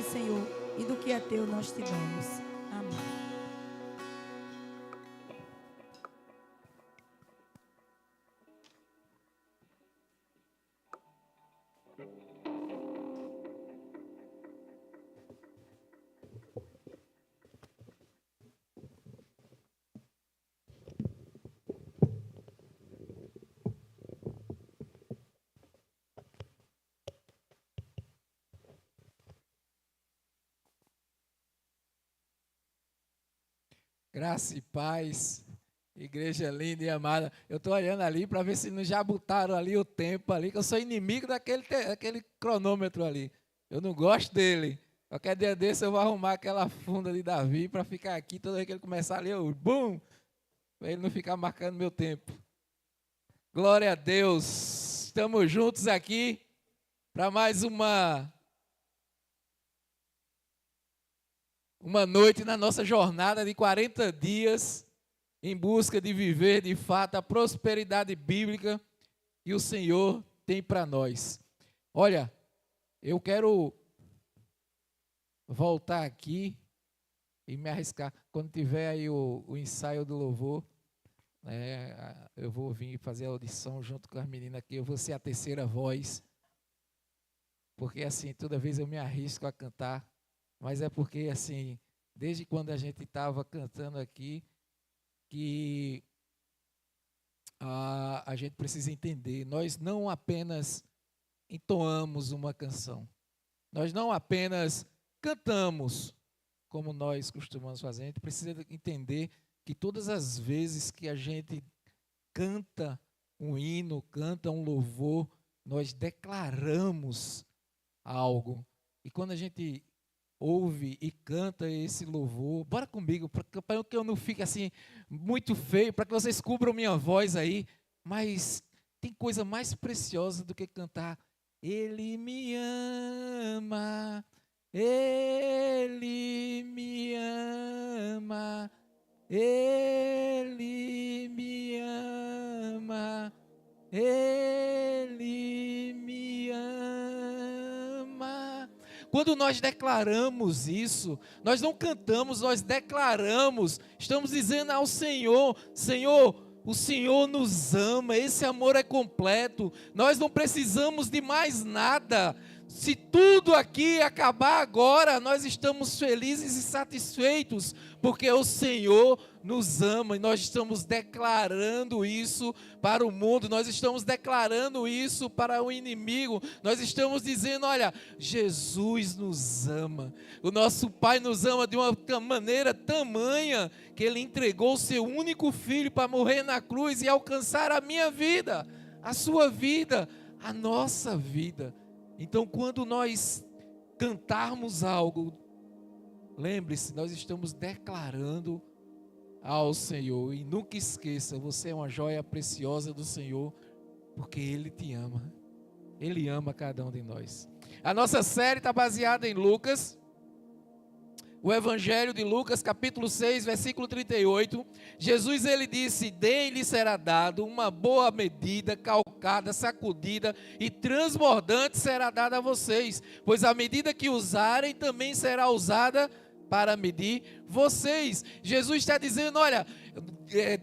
ti, Senhor, e do que é teu nós te damos. Amém. Graça e paz, igreja linda e amada. Eu estou olhando ali para ver se não já botaram ali o tempo ali, que eu sou inimigo daquele cronômetro ali. Eu não gosto dele. Qualquer dia desse eu vou arrumar aquela funda de Davi para ficar aqui, toda vez que ele começar ali, eu bum, para ele não ficar marcando meu tempo. Glória a Deus. Estamos juntos aqui para mais uma noite na nossa jornada de 40 dias em busca de viver de fato a prosperidade bíblica que o Senhor tem para nós. Olha, eu quero voltar aqui e me arriscar. Quando tiver aí o ensaio do louvor, eu vou vir fazer a audição junto com as meninas aqui. Eu vou ser a terceira voz, porque assim, toda vez eu me arrisco a cantar. Mas é porque, assim, desde quando a gente estava cantando aqui, que a gente precisa entender, nós não apenas entoamos uma canção, nós não apenas cantamos como nós costumamos fazer, a gente precisa entender que todas as vezes que a gente canta um hino, canta um louvor, nós declaramos algo. E quando a gente ouve e canta esse louvor, bora comigo, para que eu não fique assim muito feio, para que vocês cubram minha voz aí, mas tem coisa mais preciosa do que cantar Ele me ama, Ele me ama, Ele me ama, Ele me ama. Quando nós declaramos isso, nós não cantamos, nós declaramos, estamos dizendo ao Senhor, Senhor, o Senhor nos ama, esse amor é completo, nós não precisamos de mais nada. Se tudo aqui acabar agora, nós estamos felizes e satisfeitos, porque o Senhor nos ama e nós estamos declarando isso para o mundo, nós estamos declarando isso para o inimigo, nós estamos dizendo, olha, Jesus nos ama, o nosso Pai nos ama de uma maneira tamanha, que Ele entregou o seu único Filho para morrer na cruz e alcançar a minha vida, a sua vida, a nossa vida. Então, quando nós cantarmos algo, lembre-se, nós estamos declarando ao Senhor. E nunca esqueça, você é uma joia preciosa do Senhor, porque Ele te ama. Ele ama cada um de nós. A nossa série está baseada em Lucas, o Evangelho de Lucas, capítulo 6, versículo 38. Jesus, ele disse, dele será dado uma boa medida, calcada, sacudida e transbordante será dada a vocês, pois a medida que usarem também será usada para medir vocês. Jesus está dizendo, olha,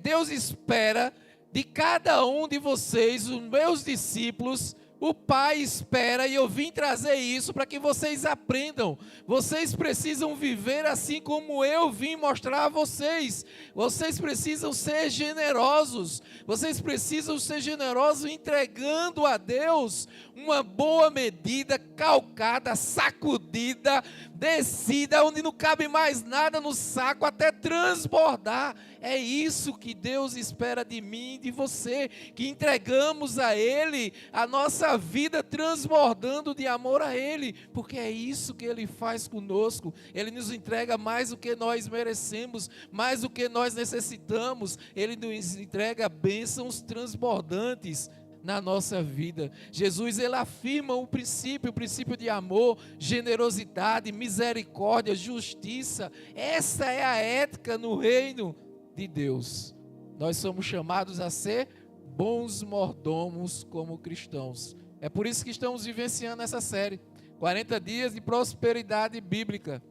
Deus espera de cada um de vocês, os meus discípulos, o Pai espera, e eu vim trazer isso para que vocês aprendam. Vocês precisam viver assim como eu vim mostrar a vocês. Vocês precisam ser generosos. Vocês precisam ser generosos entregando a Deus uma boa medida, calcada, sacudida, descida, onde não cabe mais nada no saco, até transbordar. É isso que Deus espera de mim e de você, que entregamos a Ele a nossa vida transbordando de amor a Ele, porque é isso que Ele faz conosco. Ele nos entrega mais do que nós merecemos, mais do que nós necessitamos. Ele nos entrega bênçãos transbordantes na nossa vida. Jesus, ele afirma o princípio de amor, generosidade, misericórdia, justiça. Essa é a ética no reino de Deus. Nós somos chamados a ser bons mordomos como cristãos. É por isso que estamos vivenciando essa série, 40 dias de prosperidade bíblica.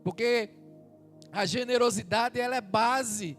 Porque a generosidade, ela é base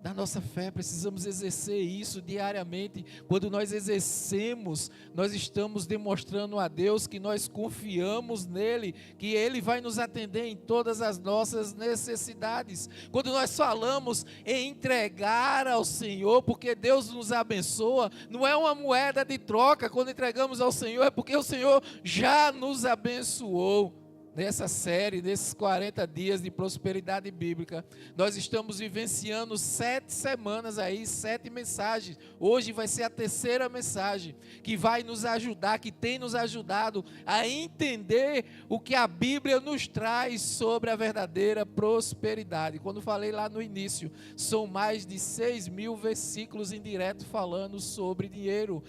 da nossa fé. Precisamos exercer isso diariamente. Quando nós exercemos, nós estamos demonstrando a Deus que nós confiamos nele, que ele vai nos atender em todas as nossas necessidades. Quando nós falamos em entregar ao Senhor, porque Deus nos abençoa, não é uma moeda de troca. Quando entregamos ao Senhor, é porque o Senhor já nos abençoou. Nessa série, nesses 40 dias de prosperidade bíblica, nós estamos vivenciando 7 semanas aí, 7 mensagens. Hoje vai ser a terceira mensagem, que vai nos ajudar, que tem nos ajudado a entender o que a Bíblia nos traz sobre a verdadeira prosperidade. Quando falei lá no início, são mais de 6.000 versículos em direto falando sobre dinheiro.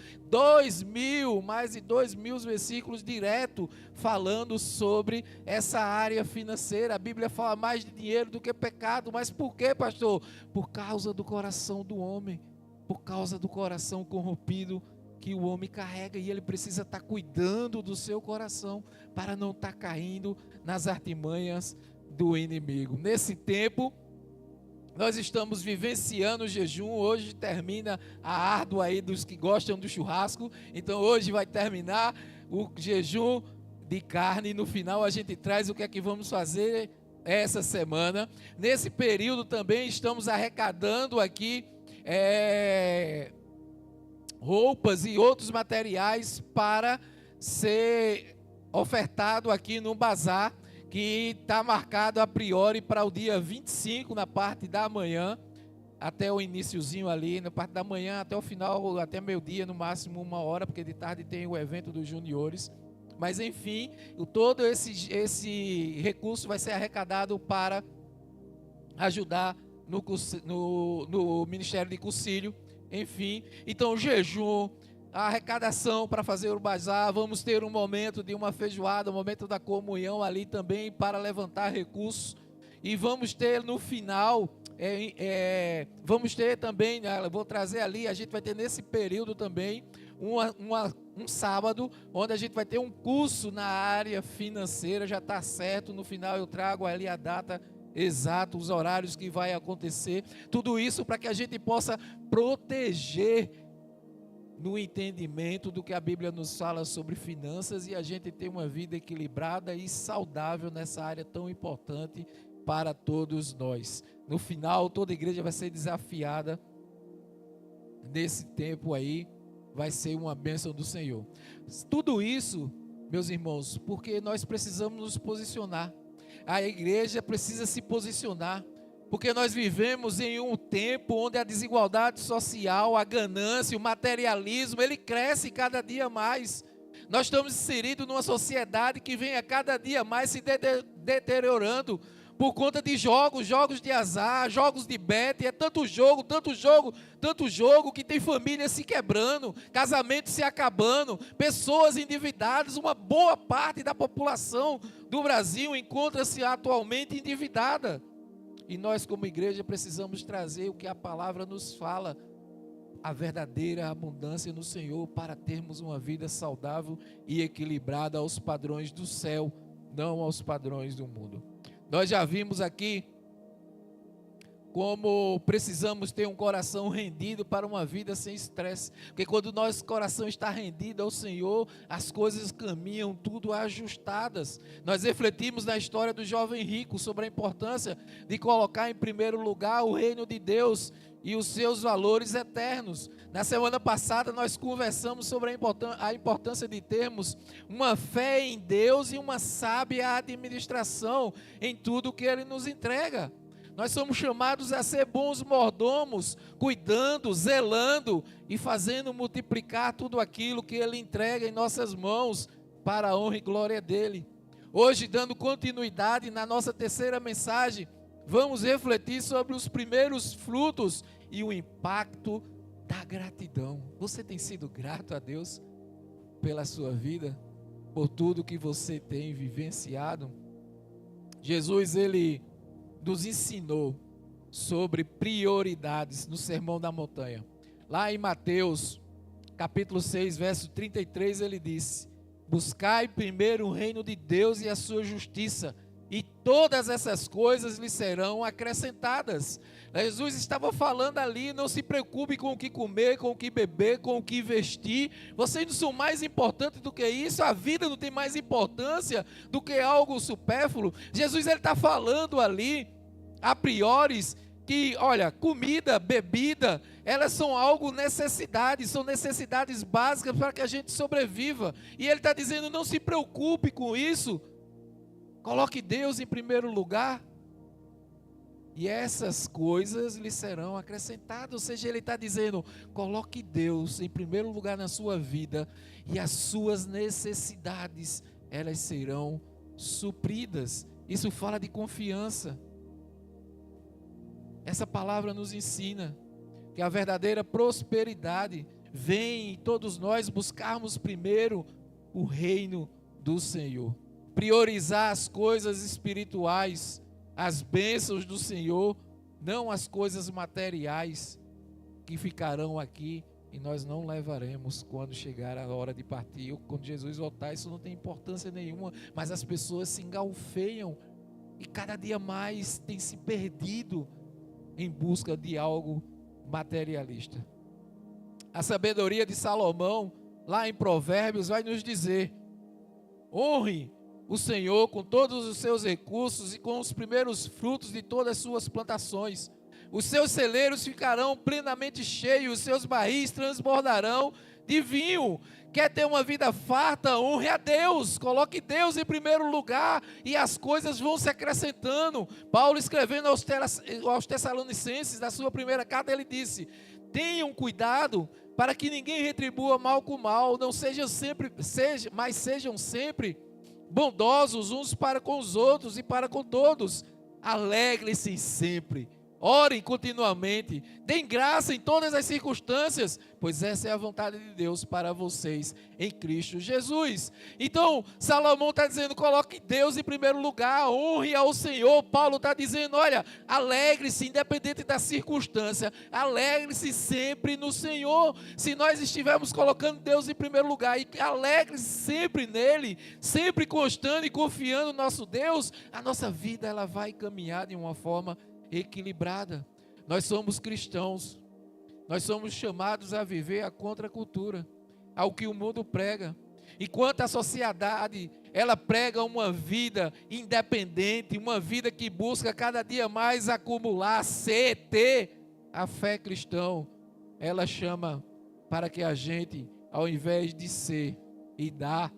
Mais de 2.000 versículos direto falando sobre essa área financeira. A Bíblia fala mais de dinheiro do que pecado. Mas por quê, pastor? Por causa do coração do homem, por causa do coração corrompido que o homem carrega, e ele precisa estar cuidando do seu coração para não estar caindo nas artimanhas do inimigo. Nesse tempo, nós estamos vivenciando o jejum. Hoje termina a árdua aí dos que gostam do churrasco. Então hoje vai terminar o jejum de carne, e no final a gente traz o que é que vamos fazer essa semana. Nesse período também estamos arrecadando aqui roupas e outros materiais para ser ofertado aqui no bazar, que está marcado a priori para o dia 25, na parte da manhã, até o iniciozinho ali, na parte da manhã até o final, até meio-dia, no máximo 1 hora, porque de tarde tem o evento dos juniores. Mas enfim, todo esse recurso vai ser arrecadado para ajudar no Ministério de Cursilho. Enfim, então o jejum, a arrecadação para fazer o bazar, vamos ter um momento de uma feijoada, um momento da comunhão ali também para levantar recursos, e vamos ter no final, vamos ter também, vou trazer ali, a gente vai ter nesse período também um sábado, onde a gente vai ter um curso na área financeira. Já está certo, no final eu trago ali a data exata, os horários que vai acontecer, tudo isso para que a gente possa proteger no entendimento do que a Bíblia nos fala sobre finanças, e a gente ter uma vida equilibrada e saudável nessa área tão importante para todos nós. No final, toda a igreja vai ser desafiada nesse tempo aí, vai ser uma bênção do Senhor. Tudo isso, meus irmãos, porque nós precisamos nos posicionar. A igreja precisa se posicionar, porque nós vivemos em um tempo onde a desigualdade social, a ganância, o materialismo, ele cresce cada dia mais. Nós estamos inseridos numa sociedade que vem a cada dia mais se deteriorando por conta de jogos de azar, jogos de bet. É tanto jogo, que tem famílias se quebrando, casamentos se acabando, pessoas endividadas. Uma boa parte da população do Brasil encontra-se atualmente endividada. E nós, como igreja, precisamos trazer o que a palavra nos fala, a verdadeira abundância no Senhor, para termos uma vida saudável e equilibrada aos padrões do céu, não aos padrões do mundo. Nós já vimos aqui como precisamos ter um coração rendido para uma vida sem estresse, porque quando nosso coração está rendido ao Senhor, as coisas caminham tudo ajustadas. Nós refletimos na história do jovem rico sobre a importância de colocar em primeiro lugar o reino de Deus e os seus valores eternos. Na semana passada nós conversamos sobre a importância de termos uma fé em Deus e uma sábia administração em tudo que Ele nos entrega. Nós somos chamados a ser bons mordomos, cuidando, zelando e fazendo multiplicar tudo aquilo que Ele entrega em nossas mãos para a honra e glória dEle. Hoje, dando continuidade na nossa terceira mensagem, vamos refletir sobre os primeiros frutos e o impacto da gratidão. Você tem sido grato a Deus pela sua vida, por tudo que você tem vivenciado? Jesus, Ele nos ensinou sobre prioridades no Sermão da Montanha. Lá em Mateus, capítulo 6, verso 33, ele disse: Buscai primeiro o reino de Deus e a sua justiça, e todas essas coisas lhe serão acrescentadas. Jesus estava falando ali: não se preocupe com o que comer, com o que beber, com o que vestir. Vocês não são mais importantes do que isso. A vida não tem mais importância do que algo supérfluo. Jesus está falando ali, a priori, que, olha, comida, bebida, elas são algo necessidades, são necessidades básicas para que a gente sobreviva. E ele está dizendo: não se preocupe com isso. Coloque Deus em primeiro lugar, e essas coisas lhe serão acrescentadas. Ou seja, ele está dizendo: coloque Deus em primeiro lugar na sua vida, e as suas necessidades, elas serão supridas. Isso fala de confiança. Essa palavra nos ensina que a verdadeira prosperidade vem em todos nós buscarmos primeiro o reino do Senhor. Priorizar as coisas espirituais, as bênçãos do Senhor, não as coisas materiais que ficarão aqui e nós não levaremos quando chegar a hora de partir. Quando Jesus voltar, isso não tem importância nenhuma, mas as pessoas se engalfeiam e cada dia mais têm se perdido em busca de algo materialista. A sabedoria de Salomão, lá em Provérbios, vai nos dizer: honre o Senhor com todos os seus recursos e com os primeiros frutos de todas as suas plantações. Os seus celeiros ficarão plenamente cheios, os seus barris transbordarão de vinho. Quer ter uma vida farta? Honre a Deus, coloque Deus em primeiro lugar e as coisas vão se acrescentando. Paulo, escrevendo aos Tessalonicenses, na sua primeira carta, ele disse: tenham cuidado para que ninguém retribua mal com mal, mas sejam sempre bondosos uns para com os outros e para com todos. Alegrem-se sempre, orem continuamente, deem graça em todas as circunstâncias, pois essa é a vontade de Deus para vocês em Cristo Jesus. Então, Salomão está dizendo: coloque Deus em primeiro lugar, honre ao Senhor. Paulo está dizendo: olha, alegre-se independente da circunstância, alegre-se sempre no Senhor. Se nós estivermos colocando Deus em primeiro lugar, e alegre-se sempre nele, sempre constando e confiando no nosso Deus, a nossa vida ela vai caminhar de uma forma equilibrada. Nós somos cristãos, nós somos chamados a viver a contracultura, ao que o mundo prega. Enquanto a sociedade ela prega uma vida independente, uma vida que busca cada dia mais acumular, ter, a fé cristã, ela chama para que a gente, ao invés de ser e dar,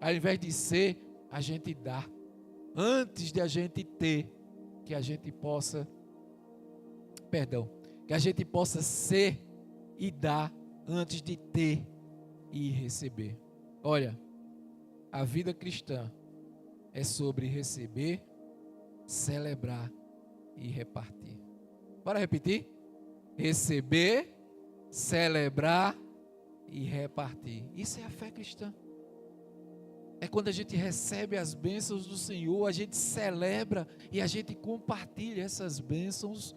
ao invés de ser, a gente dá. Antes de a gente ter, que a gente possa ser e dar antes de ter e receber. Olha, a vida cristã é sobre receber, celebrar e repartir. Bora repetir? Receber, celebrar e repartir. Isso é a fé cristã. É quando a gente recebe as bênçãos do Senhor, a gente celebra e a gente compartilha essas bênçãos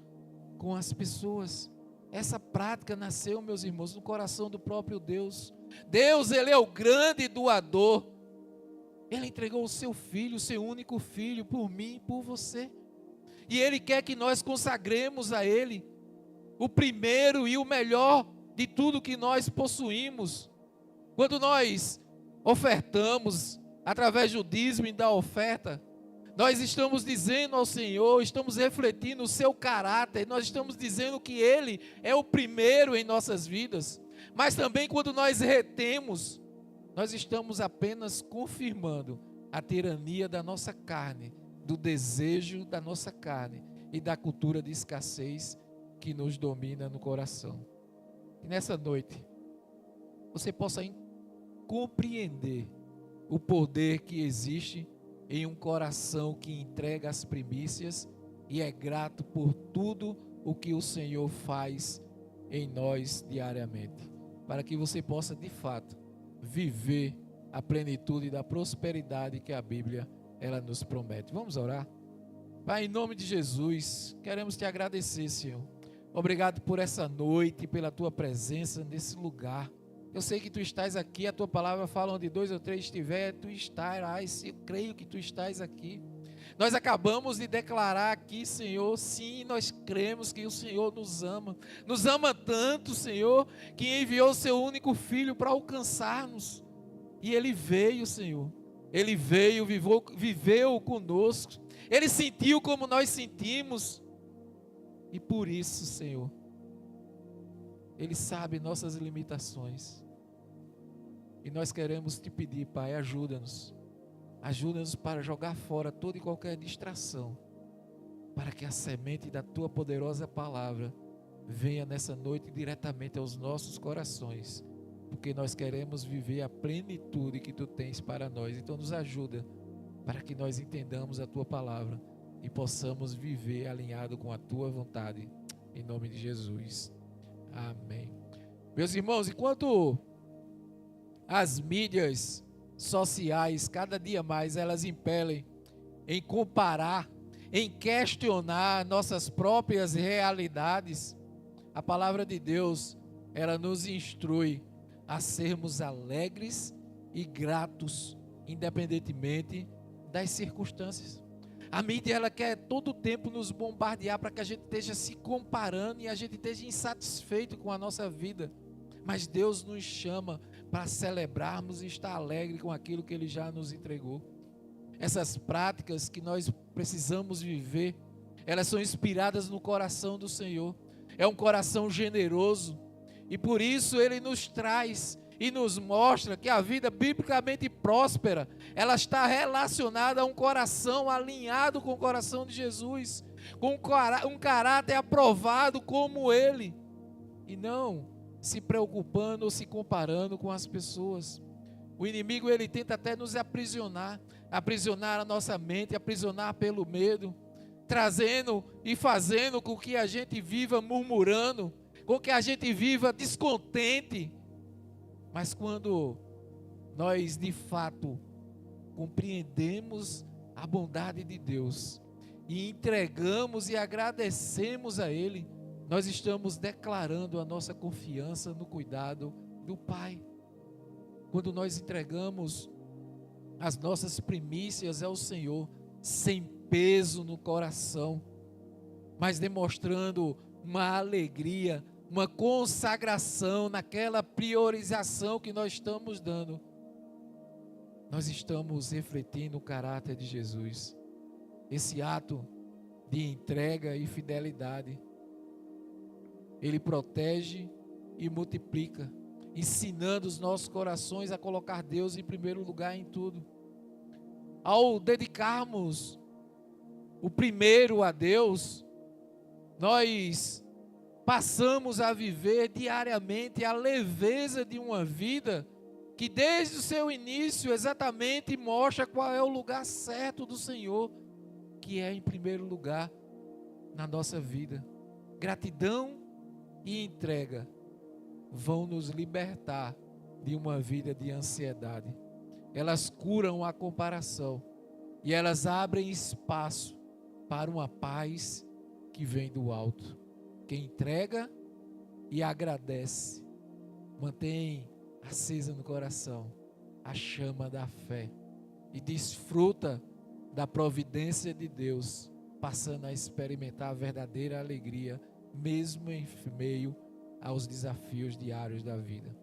com as pessoas. Essa prática nasceu, meus irmãos, no coração do próprio Deus. Deus, Ele é o grande doador. Ele entregou o seu filho, o seu único filho, por mim e por você. E Ele quer que nós consagremos a Ele o primeiro e o melhor de tudo que nós possuímos. Quando nós ofertamos através do dízimo e da oferta, nós estamos dizendo ao Senhor, estamos refletindo o seu caráter, nós estamos dizendo que Ele é o primeiro em nossas vidas. Mas também quando nós retemos, nós estamos apenas confirmando a tirania da nossa carne, do desejo da nossa carne e da cultura de escassez que nos domina no coração. Que nessa noite você possa compreender o poder que existe em um coração que entrega as primícias e é grato por tudo o que o Senhor faz em nós diariamente, para que você possa de fato viver a plenitude da prosperidade que a Bíblia ela nos promete. Vamos orar? Pai, em nome de Jesus, queremos te agradecer, Senhor. Obrigado por essa noite, pela tua presença nesse lugar. Eu sei que tu estás aqui, a tua palavra fala onde 2 ou 3 estiver, tu estarás. Eu creio que tu estás aqui. Nós acabamos de declarar aqui, Senhor, sim, nós cremos que o Senhor nos ama tanto, Senhor, que enviou o seu único filho para alcançar-nos. E ele veio, Senhor. Ele veio, viveu conosco. Ele sentiu como nós sentimos. E por isso, Senhor, Ele sabe nossas limitações. E nós queremos te pedir, Pai, ajuda-nos. Ajuda-nos para jogar fora toda e qualquer distração, para que a semente da tua poderosa palavra venha nessa noite diretamente aos nossos corações, porque nós queremos viver a plenitude que tu tens para nós. Então nos ajuda para que nós entendamos a tua palavra e possamos viver alinhado com a tua vontade, em nome de Jesus. Amém. Meus irmãos, enquanto as mídias sociais, cada dia mais, elas impelem em comparar, em questionar nossas próprias realidades, a palavra de Deus, ela nos instrui a sermos alegres e gratos, independentemente das circunstâncias. A mídia, ela quer todo o tempo nos bombardear para que a gente esteja se comparando e a gente esteja insatisfeito com a nossa vida. Mas Deus nos chama para celebrarmos e estar alegre com aquilo que Ele já nos entregou. Essas práticas que nós precisamos viver, elas são inspiradas no coração do Senhor. É um coração generoso e por isso Ele nos traz e nos mostra que a vida biblicamente próspera, ela está relacionada a um coração alinhado com o coração de Jesus, com um caráter aprovado como Ele, e não se preocupando ou se comparando com as pessoas. O inimigo, ele tenta até nos aprisionar a nossa mente, aprisionar pelo medo, trazendo e fazendo com que a gente viva murmurando, com que a gente viva descontente. Mas quando nós de fato compreendemos a bondade de Deus e entregamos e agradecemos a Ele, nós estamos declarando a nossa confiança no cuidado do Pai. Quando nós entregamos as nossas primícias ao Senhor, sem peso no coração, mas demonstrando uma alegria, uma consagração naquela priorização que nós estamos dando, nós estamos refletindo o caráter de Jesus. Esse ato de entrega e fidelidade, Ele protege e multiplica, ensinando os nossos corações a colocar Deus em primeiro lugar em tudo. Ao dedicarmos o primeiro a Deus, nós passamos a viver diariamente a leveza de uma vida que desde o seu início exatamente mostra qual é o lugar certo do Senhor, que é em primeiro lugar na nossa vida. Gratidão e entrega vão nos libertar de uma vida de ansiedade. Elas curam a comparação e elas abrem espaço para uma paz que vem do alto. Quem entrega e agradece mantém acesa no coração a chama da fé e desfruta da providência de Deus, passando a experimentar a verdadeira alegria mesmo em meio aos desafios diários da vida.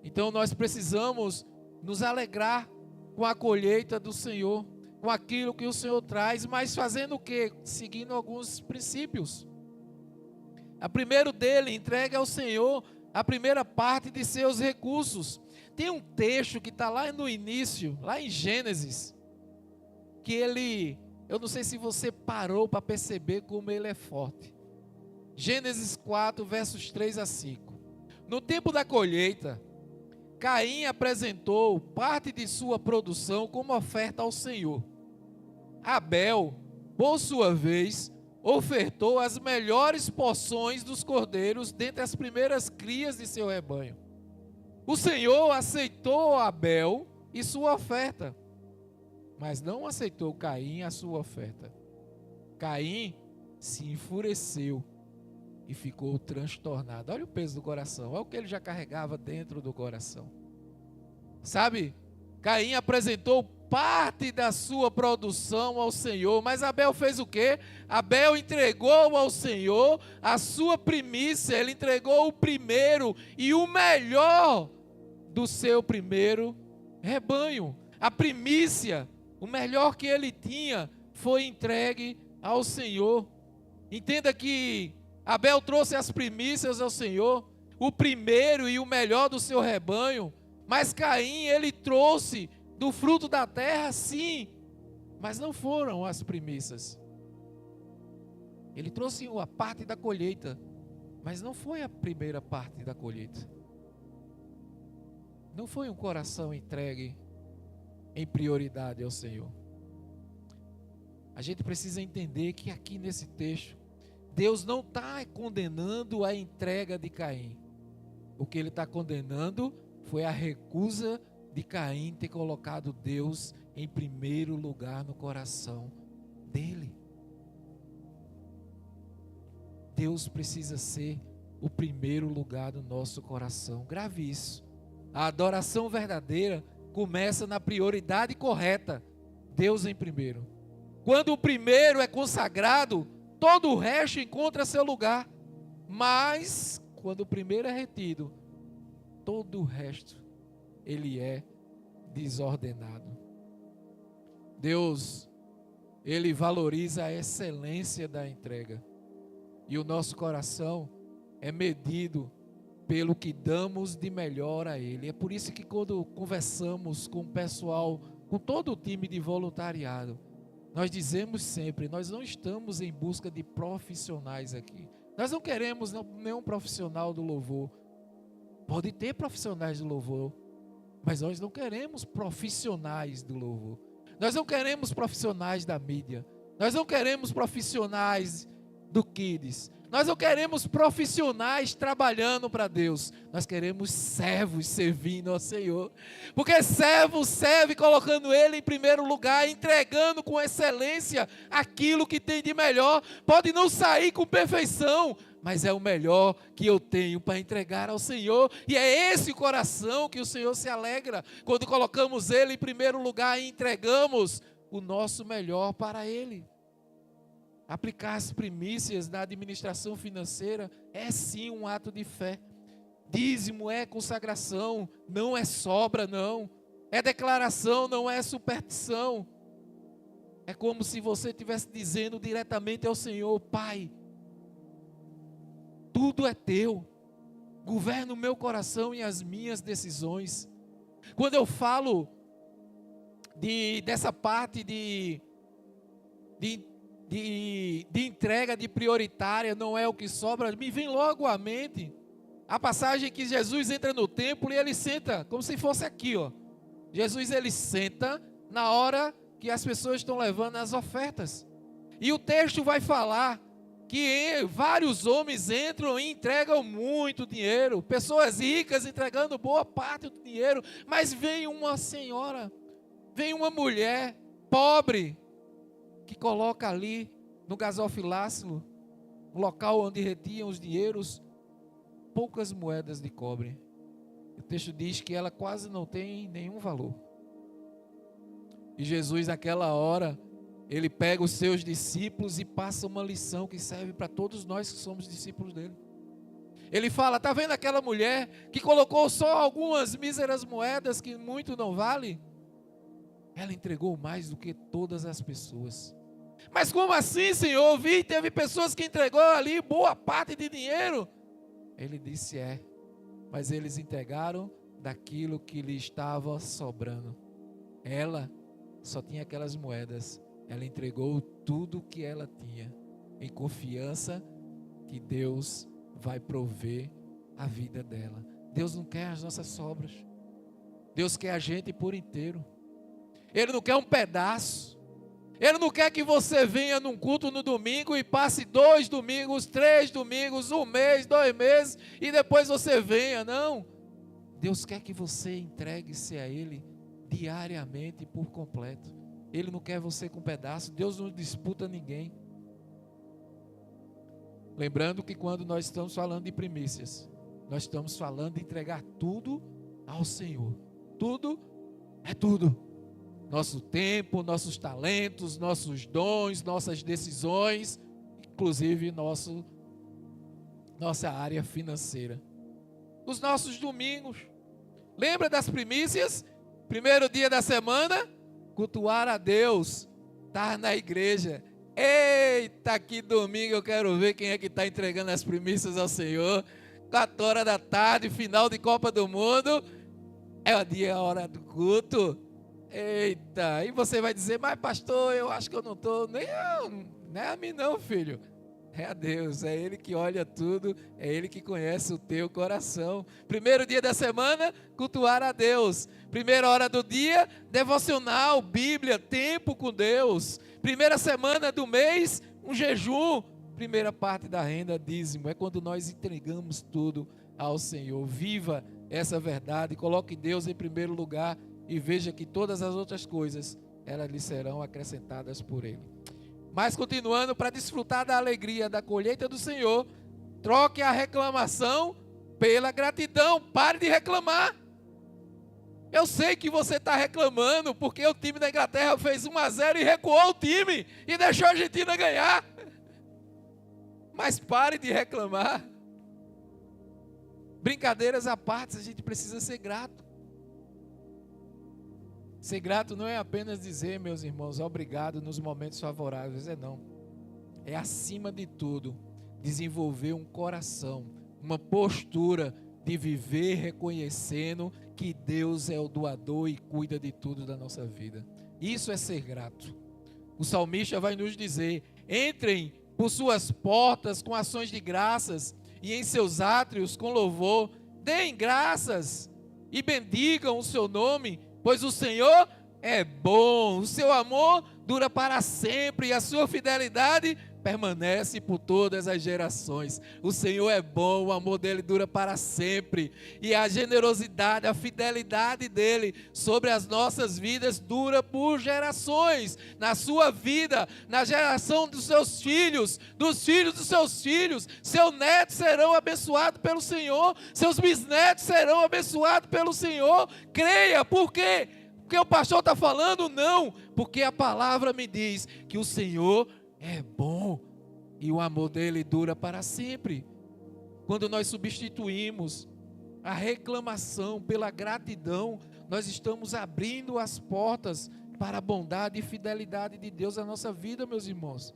Então nós precisamos nos alegrar com a colheita do Senhor, com aquilo que o Senhor traz, mas fazendo o quê? Seguindo alguns princípios. A primeiro dele, entrega ao Senhor a primeira parte de seus recursos. Tem um texto que está lá no início, lá em Gênesis, que eu não sei se você parou para perceber como ele é forte. Gênesis 4, versos 3 a 5. No tempo da colheita, Caim apresentou parte de sua produção como oferta ao Senhor. Abel, por sua vez, ofertou as melhores porções dos cordeiros dentre as primeiras crias de seu rebanho. O Senhor aceitou Abel e sua oferta, mas não aceitou Caim a sua oferta. Caim se enfureceu e ficou transtornado. Olha o peso do coração, olha o que ele já carregava dentro do coração. Sabe, Caim apresentou parte da sua produção ao Senhor, mas Abel fez o quê? Abel entregou ao Senhor a sua primícia, ele entregou o primeiro e o melhor do seu primeiro rebanho. A primícia, o melhor que ele tinha, foi entregue ao Senhor. Entenda que Abel trouxe as primícias ao Senhor, o primeiro e o melhor do seu rebanho, mas Caim, ele trouxe do fruto da terra, sim, mas não foram as primícias. Ele trouxe a parte da colheita, mas não foi a primeira parte da colheita. Não foi um coração entregue em prioridade ao Senhor. A gente precisa entender que aqui nesse texto, Deus não está condenando a entrega de Caim. O que ele está condenando foi a recusa de Caim ter colocado Deus em primeiro lugar no coração dele. Deus precisa ser o primeiro lugar do nosso coração. Grave isso. A adoração verdadeira começa na prioridade correta. Deus em primeiro. Quando o primeiro é consagrado, todo o resto encontra seu lugar. Mas, quando o primeiro é retido, todo o resto, ele é desordenado. Deus, ele valoriza a excelência da entrega. E o nosso coração é medido pelo que damos de melhor a Ele. É por isso que quando conversamos com o pessoal, com todo o time de voluntariado, nós dizemos sempre, nós não estamos em busca de profissionais aqui. Nós não queremos nenhum profissional do louvor. Pode ter profissionais do louvor, mas nós não queremos profissionais do louvor. Nós não queremos profissionais da mídia. Nós não queremos profissionais do Kids. Nós não queremos profissionais trabalhando para Deus. Nós queremos servos servindo ao Senhor. Porque servo serve colocando Ele em primeiro lugar, entregando com excelência aquilo que tem de melhor. Pode não sair com perfeição, mas é o melhor que eu tenho para entregar ao Senhor. E é esse o coração que o Senhor se alegra quando colocamos Ele em primeiro lugar e entregamos o nosso melhor para Ele. Aplicar as primícias na administração financeira é sim um ato de fé. Dízimo é consagração, não é sobra, não. É declaração, não é superstição. É como se você estivesse dizendo diretamente ao Senhor: Pai, tudo é teu. Governa o meu coração e as minhas decisões. Quando eu falo dessa parte de entrega de prioritária, não é o que sobra, me vem logo à mente a passagem que Jesus entra no templo e ele senta, como se fosse aqui, ó. Jesus, ele senta na hora que as pessoas estão levando as ofertas. E o texto vai falar que vários homens entram e entregam muito dinheiro, pessoas ricas entregando boa parte do dinheiro, mas vem uma senhora, vem uma mulher pobre, que coloca ali no gasofilácio, no local onde retiam os dinheiros, poucas moedas de cobre. O texto diz que ela quase não tem nenhum valor. E Jesus, naquela hora, ele pega os seus discípulos e passa uma lição que serve para todos nós que somos discípulos dele. Ele fala: está vendo aquela mulher que colocou só algumas míseras moedas que muito não vale? Ela entregou mais do que todas as pessoas. Mas como assim, Senhor? Teve pessoas que entregou ali boa parte de dinheiro. Ele disse: mas eles entregaram daquilo que lhe estava sobrando. Ela só tinha aquelas moedas. Ela entregou tudo que ela tinha, em confiança que Deus vai prover a vida dela. Deus não quer as nossas sobras. Deus quer a gente por inteiro. Ele não quer um pedaço. Ele não quer que você venha num culto no domingo e passe 2 domingos, 3 domingos, 1 mês, 2 meses e depois você venha. Não. Deus quer que você entregue-se a Ele diariamente e por completo. Ele não quer você com pedaço. Deus não disputa ninguém. Lembrando que quando nós estamos falando de primícias, nós estamos falando de entregar tudo ao Senhor. Tudo é tudo. Nosso tempo, nossos talentos, nossos dons, nossas decisões, inclusive nossa área financeira. Os nossos domingos. Lembra das primícias? Primeiro dia da semana, cultuar a Deus, estar na igreja. Eita, que domingo eu quero ver quem é que está entregando as primícias ao Senhor. 4 horas da tarde, final de Copa do Mundo, é o dia, a hora do culto. Eita, e você vai dizer, mas pastor, eu acho que eu não estou. Não é a mim não, filho. É a Deus, é Ele que olha tudo, é Ele que conhece o teu coração. Primeiro dia da semana, cultuar a Deus. Primeira hora do dia, devocional, Bíblia, tempo com Deus. Primeira semana do mês, um jejum. Primeira parte da renda, dízimo. É quando nós entregamos tudo ao Senhor. Viva essa verdade, coloque Deus em primeiro lugar e veja que todas as outras coisas, elas lhe serão acrescentadas por Ele. Mas continuando, para desfrutar da alegria da colheita do Senhor, troque a reclamação pela gratidão. Pare de reclamar. Eu sei que você está reclamando porque o time da Inglaterra fez 1-0 e recuou o time e deixou a Argentina ganhar. Mas pare de reclamar. Brincadeiras à parte, a gente precisa ser grato. Ser grato não é apenas dizer, meus irmãos, obrigado nos momentos favoráveis, não. É acima de tudo, desenvolver um coração, uma postura de viver reconhecendo que Deus é o doador e cuida de tudo da nossa vida. Isso é ser grato. O salmista vai nos dizer, entrem por suas portas com ações de graças e em seus átrios com louvor, deem graças e bendigam o seu nome, pois o Senhor é bom, o seu amor dura para sempre e a sua fidelidade permanece por todas as gerações. O Senhor é bom, o amor dele dura para sempre e a generosidade, a fidelidade dele sobre as nossas vidas dura por gerações. Na sua vida, na geração dos seus filhos, dos filhos dos seus filhos, seus netos serão abençoados pelo Senhor, seus bisnetos serão abençoados pelo Senhor. Creia, por quê? Porque o pastor está falando? Não, porque a palavra me diz que o Senhor é bom e o amor dele dura para sempre. Quando nós substituímos a reclamação pela gratidão, nós estamos abrindo as portas para a bondade e fidelidade de Deus na nossa vida, meus irmãos.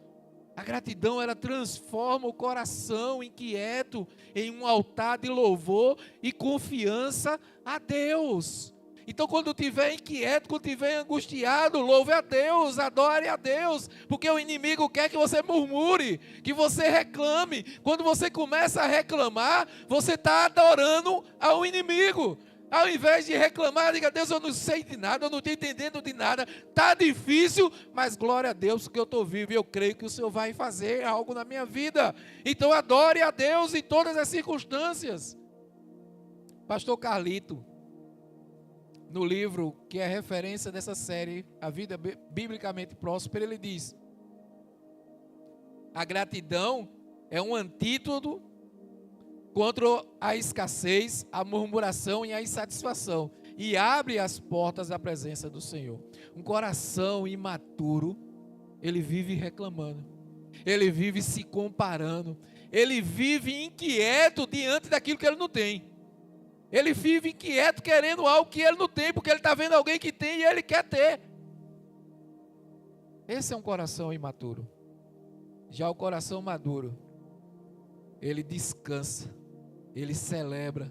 A gratidão, ela transforma o coração inquieto em um altar de louvor e confiança a Deus. Então, quando estiver inquieto, quando estiver angustiado, louve a Deus, adore a Deus, porque o inimigo quer que você murmure, que você reclame. Quando você começa a reclamar, você está adorando ao inimigo. Ao invés de reclamar, diga, Deus, eu não sei de nada, eu não estou entendendo de nada, está difícil, mas glória a Deus que eu estou vivo e eu creio que o Senhor vai fazer algo na minha vida. Então, adore a Deus em todas as circunstâncias. Pastor Carlito, no livro que é referência dessa série, A Vida Biblicamente Próspera, ele diz: a gratidão é um antídoto contra a escassez, a murmuração e a insatisfação, e abre as portas da presença do Senhor. Um coração imaturo, ele vive reclamando, ele vive se comparando, ele vive inquieto diante daquilo que ele não tem. Ele vive inquieto querendo algo que ele não tem, porque ele está vendo alguém que tem e ele quer ter. Esse é um coração imaturo. Já o coração maduro, ele descansa, ele celebra,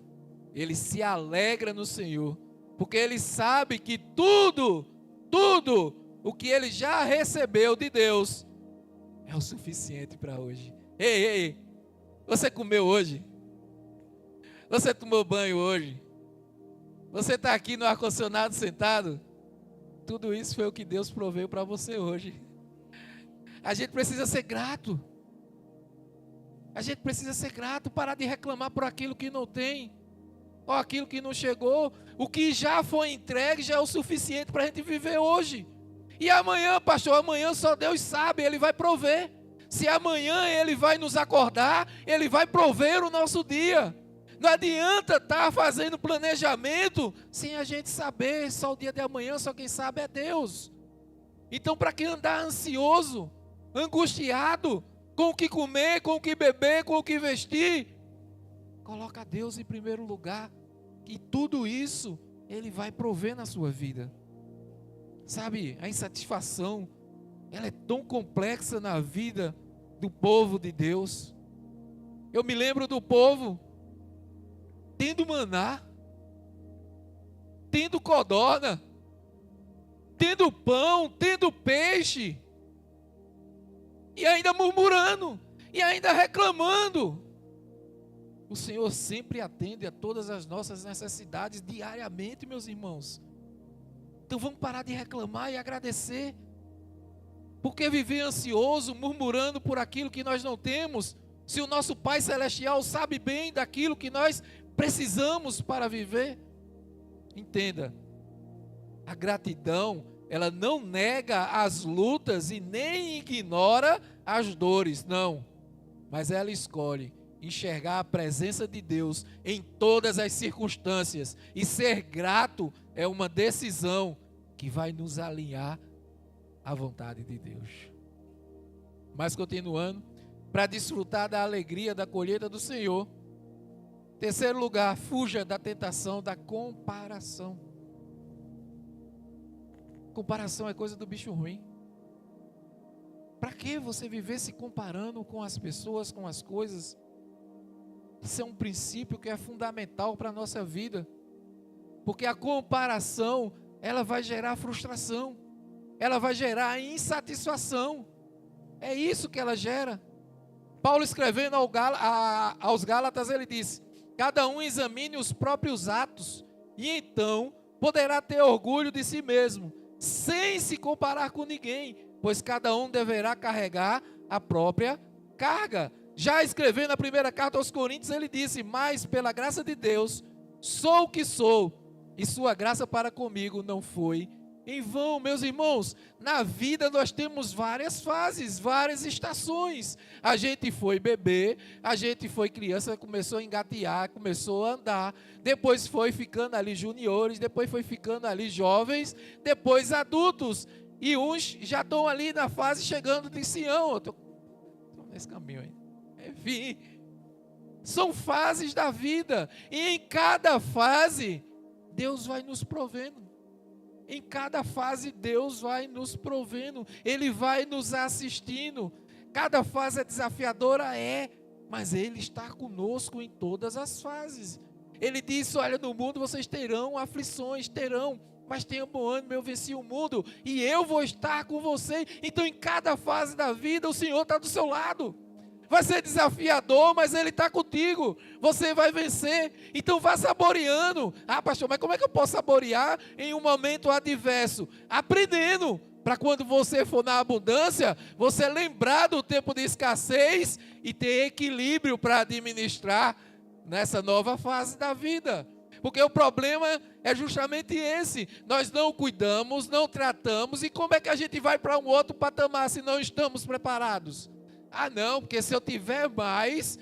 ele se alegra no Senhor, porque ele sabe que tudo o que ele já recebeu de Deus é o suficiente para hoje. Ei, você comeu hoje? Você tomou banho hoje? Você está aqui no ar-condicionado sentado? Tudo isso foi o que Deus proveu para você hoje. A gente precisa ser grato. A gente precisa ser grato, parar de reclamar por aquilo que não tem, ou aquilo que não chegou. O que já foi entregue já é o suficiente para a gente viver hoje. E amanhã, pastor, amanhã só Deus sabe, Ele vai prover. Se amanhã Ele vai nos acordar, Ele vai prover o nosso dia. Não adianta estar fazendo planejamento sem a gente saber, só o dia de amanhã, só quem sabe é Deus. Então, para que andar ansioso, angustiado, com o que comer, com o que beber, com o que vestir? Coloca Deus em primeiro lugar, e tudo isso Ele vai prover na sua vida. Sabe, a insatisfação, ela é tão complexa na vida do povo de Deus. Eu me lembro do povo tendo maná, tendo codorna, tendo pão, tendo peixe, e ainda murmurando, e ainda reclamando. O Senhor sempre atende a todas as nossas necessidades diariamente, meus irmãos. Então vamos parar de reclamar e agradecer. Porque viver ansioso, murmurando por aquilo que nós não temos, se o nosso Pai Celestial sabe bem daquilo que nós precisamos para viver? Entenda, a gratidão, ela não nega as lutas e nem ignora as dores, não. Mas ela escolhe enxergar a presença de Deus em todas as circunstâncias. E ser grato é uma decisão que vai nos alinhar à vontade de Deus. Mas continuando, para desfrutar da alegria da colheita do Senhor. Terceiro lugar, fuja da tentação da comparação. Comparação é coisa do bicho ruim. Para que você viver se comparando com as pessoas, com as coisas? Isso é um princípio que é fundamental para a nossa vida. Porque a comparação, ela vai gerar frustração. Ela vai gerar insatisfação. É isso que ela gera. Paulo escrevendo aos Gálatas, ele disse: cada um examine os próprios atos, e então poderá ter orgulho de si mesmo, sem se comparar com ninguém, pois cada um deverá carregar a própria carga. Já escrevendo a primeira carta aos Coríntios, ele disse: mas pela graça de Deus, sou o que sou, e sua graça para comigo não foi em vão. Meus irmãos, na vida nós temos várias fases, várias estações. A gente foi bebê, a gente foi criança, começou a engatear, começou a andar, depois foi ficando ali juniores, depois foi ficando ali jovens, depois adultos, e uns já estão ali na fase chegando de Sião. Eu estou nesse caminho aí. Enfim, são fases da vida, e em cada fase Deus vai nos provendo. Em cada fase Deus vai nos provendo, Ele vai nos assistindo. Cada fase é desafiadora, mas Ele está conosco em todas as fases. Ele disse: olha, no mundo vocês terão aflições, mas tenham bom ânimo, eu venci o mundo, e eu vou estar com vocês. Então em cada fase da vida o Senhor está do seu lado. Vai ser desafiador, mas Ele está contigo. Você vai vencer. Então vá saboreando. Ah, pastor, mas como é que eu posso saborear em um momento adverso? Aprendendo. Para quando você for na abundância, você lembrar do tempo de escassez e ter equilíbrio para administrar nessa nova fase da vida. Porque o problema é justamente esse. Nós não cuidamos, não tratamos. E como é que a gente vai para um outro patamar se não estamos preparados? Ah não, porque se eu tiver mais,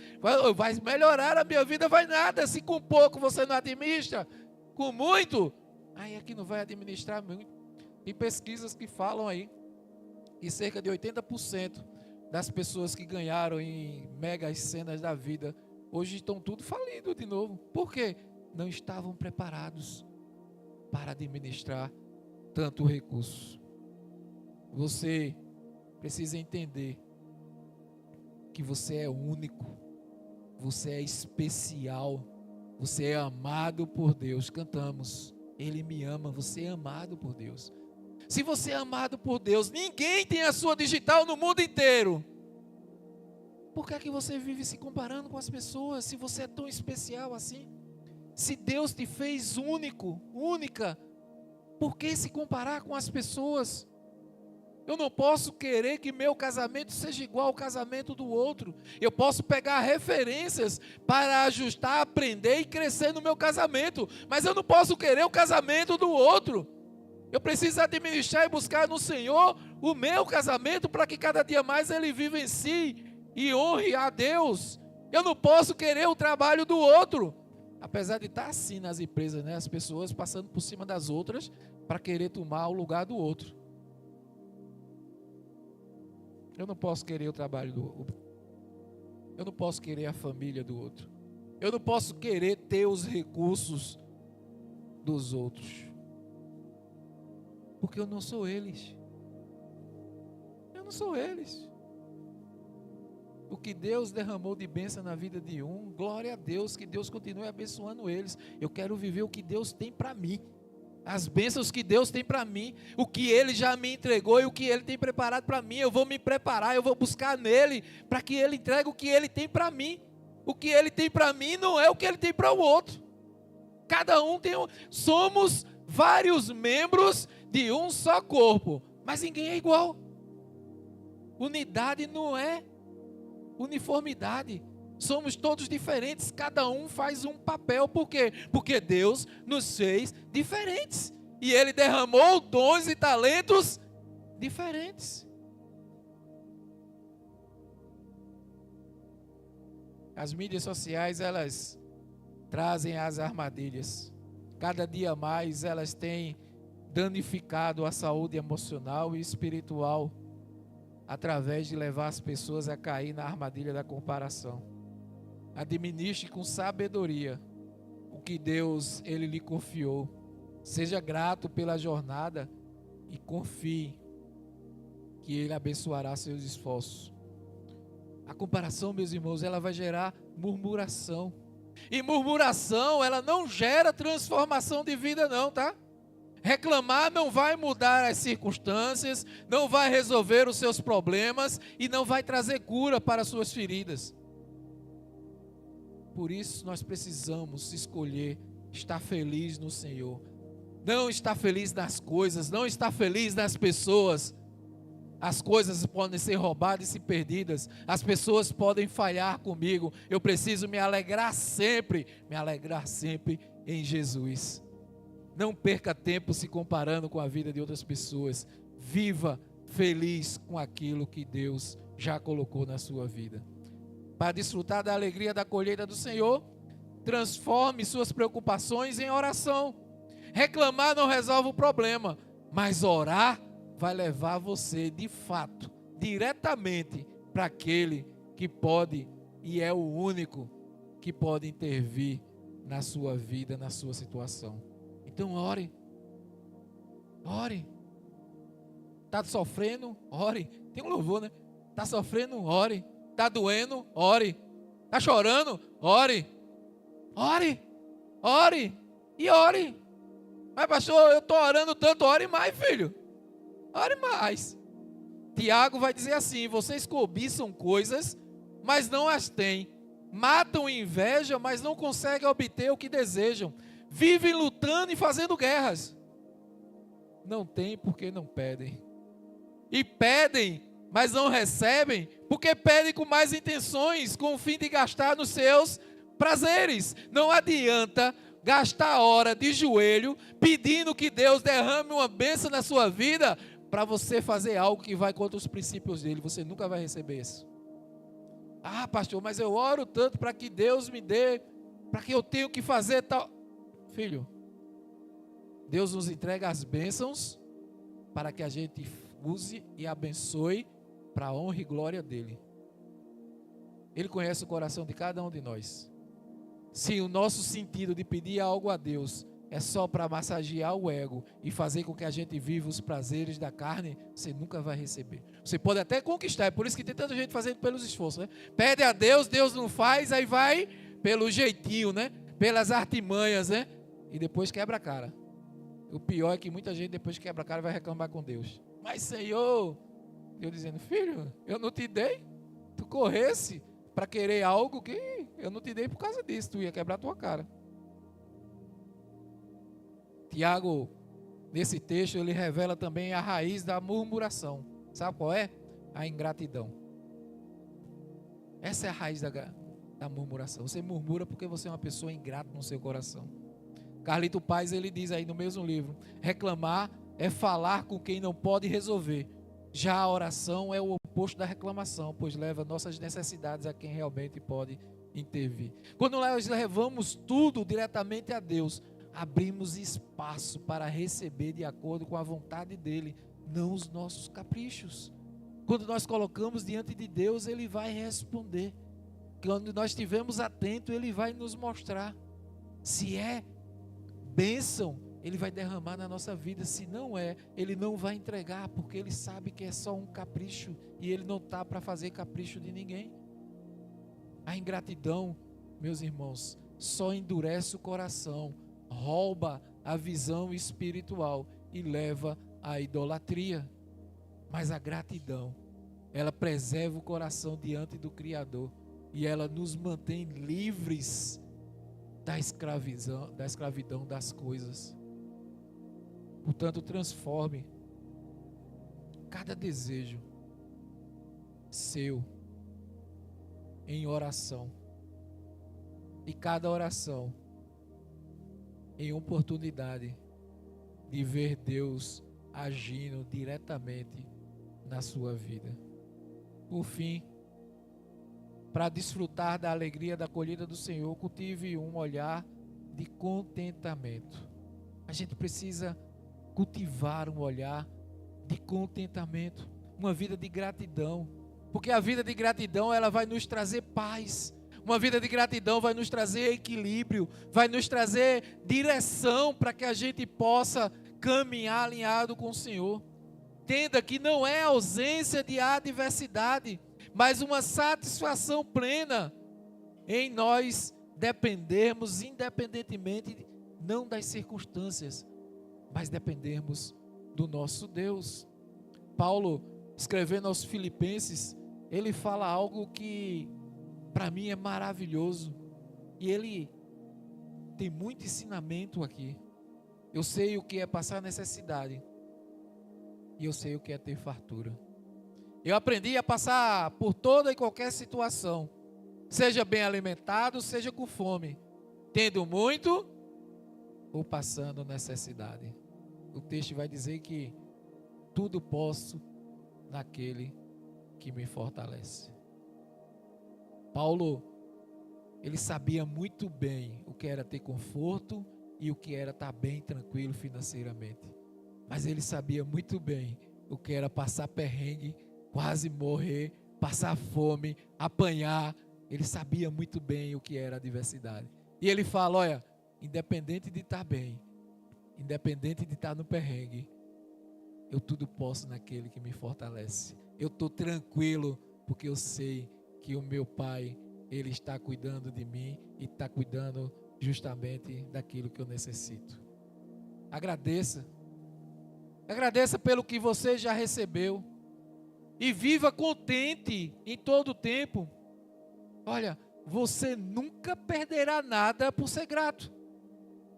vai melhorar a minha vida, vai nada. Se com pouco você não administra, com muito, aí aqui não vai administrar muito. Tem pesquisas que falam aí que cerca de 80% das pessoas que ganharam em megas cenas da vida, hoje estão tudo falido de novo. Por quê? Não estavam preparados para administrar tanto recurso. Você precisa entender que você é único, você é especial, você é amado por Deus. Cantamos: Ele me ama, você é amado por Deus. Se você é amado por Deus, ninguém tem a sua digital no mundo inteiro. Por que é que você vive se comparando com as pessoas, se você é tão especial assim? Se Deus te fez único, única, por que se comparar com as pessoas? Eu não posso querer que meu casamento seja igual ao casamento do outro. Eu posso pegar referências para ajustar, aprender e crescer no meu casamento, mas eu não posso querer o casamento do outro. Eu preciso administrar e buscar no Senhor o meu casamento para que cada dia mais ele viva em si e honre a Deus. Eu não posso querer o trabalho do outro. Apesar de estar assim nas empresas, né? As pessoas passando por cima das outras para querer tomar o lugar do outro. Eu não posso querer o trabalho do outro. Eu não posso querer a família do outro. Eu não posso querer ter os recursos dos outros. Porque eu não sou eles. Eu não sou eles. O que Deus derramou de bênção na vida de um, glória a Deus, que Deus continue abençoando eles. Eu quero viver o que Deus tem para mim. As bênçãos que Deus tem para mim, o que Ele já me entregou e o que Ele tem preparado para mim, eu vou me preparar, eu vou buscar nele, para que Ele entregue o que Ele tem para mim. O que Ele tem para mim não é o que Ele tem para o outro. Cada um tem somos vários membros de um só corpo, mas ninguém é igual. Unidade não é uniformidade. Somos todos diferentes, cada um faz um papel. Por quê? Porque Deus nos fez diferentes. E Ele derramou dons e talentos diferentes. As mídias sociais, elas trazem as armadilhas. Cada dia mais elas têm danificado a saúde emocional e espiritual através de levar as pessoas a cair na armadilha da comparação. Administre com sabedoria o que Deus Ele lhe confiou. Seja grato pela jornada e confie que Ele abençoará seus esforços. A comparação, meus irmãos, ela vai gerar murmuração. E murmuração, ela não gera transformação de vida não, tá? Reclamar não vai mudar as circunstâncias, não vai resolver os seus problemas e não vai trazer cura para as suas feridas. Por isso nós precisamos escolher estar feliz no Senhor. Não estar feliz nas coisas, não estar feliz nas pessoas. As coisas podem ser roubadas e perdidas, as pessoas podem falhar comigo. Eu preciso me alegrar sempre em Jesus. Não perca tempo se comparando com a vida de outras pessoas. Viva feliz com aquilo que Deus já colocou na sua vida. Para desfrutar da alegria da colheita do Senhor, transforme suas preocupações em oração. Reclamar não resolve o problema, mas orar vai levar você, de fato, diretamente para aquele que pode e é o único que pode intervir na sua vida, na sua situação. Então ore. Ore. Está sofrendo? Ore. Tem um louvor, né? Está sofrendo? Ore. Está doendo? Ore. Está chorando? Ore. Ore. Ore. E ore. Mas pastor, eu estou orando tanto. Ore mais, filho. Ore mais. Tiago vai dizer assim: vocês cobiçam coisas, mas não as têm. Matam inveja, mas não conseguem obter o que desejam. Vivem lutando e fazendo guerras. Não têm porque não pedem. E pedem, mas não recebem, porque pedem com mais intenções, com o fim de gastar nos seus prazeres. Não adianta gastar hora de joelho, pedindo que Deus derrame uma bênção na sua vida, para você fazer algo que vai contra os princípios dele. Você nunca vai receber isso. Ah, pastor, mas eu oro tanto para que Deus me dê, para que eu tenha que fazer tal. Filho, Deus nos entrega as bênçãos para que a gente use e abençoe para a honra e glória dele. Ele conhece o coração de cada um de nós. Se o nosso sentido de pedir algo a Deus é só para massagear o ego e fazer com que a gente viva os prazeres da carne, você nunca vai receber. Você pode até conquistar, é por isso que tem tanta gente fazendo pelos esforços, né? Pede a Deus, Deus não faz, aí vai pelo jeitinho, né? Pelas artimanhas, né? E depois quebra a cara. O pior é que muita gente depois que quebra a cara vai reclamar com Deus. Mas Senhor, Deus dizendo: filho, eu não te dei, tu corresse para querer algo que eu não te dei por causa disso, tu ia quebrar a tua cara. Tiago, nesse texto, ele revela também a raiz da murmuração. Sabe qual é? A ingratidão. Essa é a raiz da murmuração. Você murmura porque você é uma pessoa ingrata no seu coração. Carlito Paz, ele diz aí no mesmo livro: reclamar é falar com quem não pode resolver. Já a oração é o oposto da reclamação, pois leva nossas necessidades a quem realmente pode intervir. Quando nós levamos tudo diretamente a Deus, abrimos espaço para receber de acordo com a vontade dEle, não os nossos caprichos. Quando nós colocamos diante de Deus, Ele vai responder. Quando nós estivermos atentos, Ele vai nos mostrar. Se é bênção, Ele vai derramar na nossa vida. Se não é, Ele não vai entregar, porque Ele sabe que é só um capricho, e Ele não está para fazer capricho de ninguém. A ingratidão, meus irmãos, só endurece o coração, rouba a visão espiritual e leva à idolatria. Mas a gratidão, ela preserva o coração diante do Criador, e ela nos mantém livres da escravidão das coisas. Portanto, transforme cada desejo seu em oração, e cada oração em oportunidade de ver Deus agindo diretamente na sua vida. Por fim, para desfrutar da alegria da colheita do Senhor, cultive um olhar de contentamento. A gente precisa cultivar um olhar de contentamento, uma vida de gratidão, porque a vida de gratidão, ela vai nos trazer paz. Uma vida de gratidão vai nos trazer equilíbrio, vai nos trazer direção para que a gente possa caminhar alinhado com o Senhor. Entenda que não é ausência de adversidade, mas uma satisfação plena em nós dependermos, independentemente não das circunstâncias, mas dependermos do nosso Deus. Paulo, escrevendo aos Filipenses, ele fala algo que para mim é maravilhoso, e ele tem muito ensinamento aqui. Eu sei o que é passar necessidade, e eu sei o que é ter fartura. Eu aprendi a passar por toda e qualquer situação, seja bem alimentado, seja com fome, tendo muito ou passando necessidade. O texto vai dizer que tudo posso naquele que me fortalece. Paulo, ele sabia muito bem o que era ter conforto e o que era estar bem tranquilo financeiramente. Mas ele sabia muito bem o que era passar perrengue, quase morrer, passar fome, apanhar. Ele sabia muito bem o que era a adversidade. E ele fala, olha, independente de estar bem, independente de estar no perrengue, eu tudo posso naquele que me fortalece. Eu estou tranquilo porque eu sei que o meu Pai, Ele está cuidando de mim e está cuidando justamente daquilo que eu necessito. Agradeça pelo que você já recebeu e viva contente em todo o tempo. Olha, você nunca perderá nada por ser grato.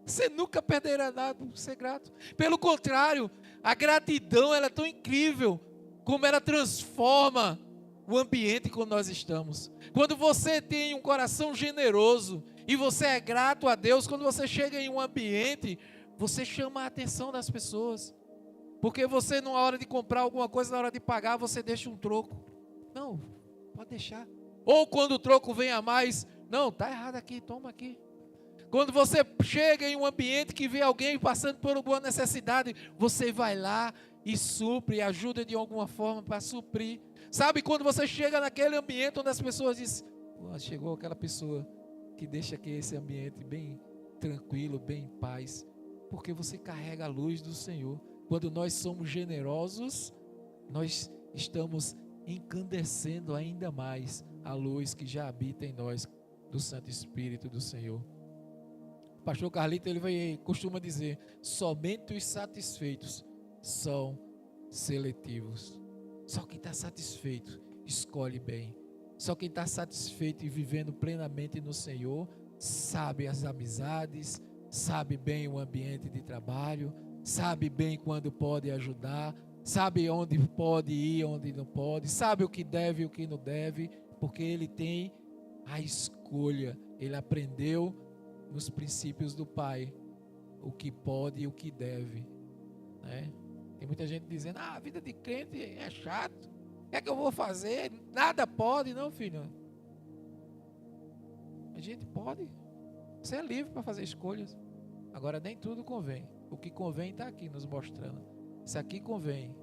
Você nunca perderá nada por ser grato. Pelo contrário, a gratidão, ela é tão incrível como ela transforma o ambiente quando nós estamos. Quando você tem um coração generoso e você é grato a Deus, quando você chega em um ambiente, você chama a atenção das pessoas. Porque você, na hora de comprar alguma coisa, na hora de pagar, você deixa um troco. Não, pode deixar. Ou quando o troco vem a mais, não, está errado aqui, toma aqui. Quando você chega em um ambiente que vê alguém passando por alguma necessidade, você vai lá e supre, ajuda de alguma forma para suprir. Sabe, quando você chega naquele ambiente onde as pessoas dizem, chegou aquela pessoa que deixa aqui esse ambiente bem tranquilo, bem em paz, porque você carrega a luz do Senhor. Quando nós somos generosos, nós estamos incandescendo ainda mais a luz que já habita em nós, do Santo Espírito do Senhor. O pastor Carlito, costuma dizer, somente os satisfeitos são seletivos. Só quem está satisfeito escolhe bem. Só quem está satisfeito e vivendo plenamente no Senhor sabe as amizades, sabe bem o ambiente de trabalho, sabe bem quando pode ajudar, sabe onde pode ir, onde não pode, sabe o que deve e o que não deve, porque ele tem a escolha. Ele aprendeu nos princípios do Pai o que pode e o que deve, né? Tem muita gente dizendo, a vida de crente é chato. O que é que eu vou fazer? Nada pode. Não, filho. A gente pode. Você é livre para fazer escolhas. Agora, nem tudo convém. O que convém está aqui nos mostrando. Isso aqui convém.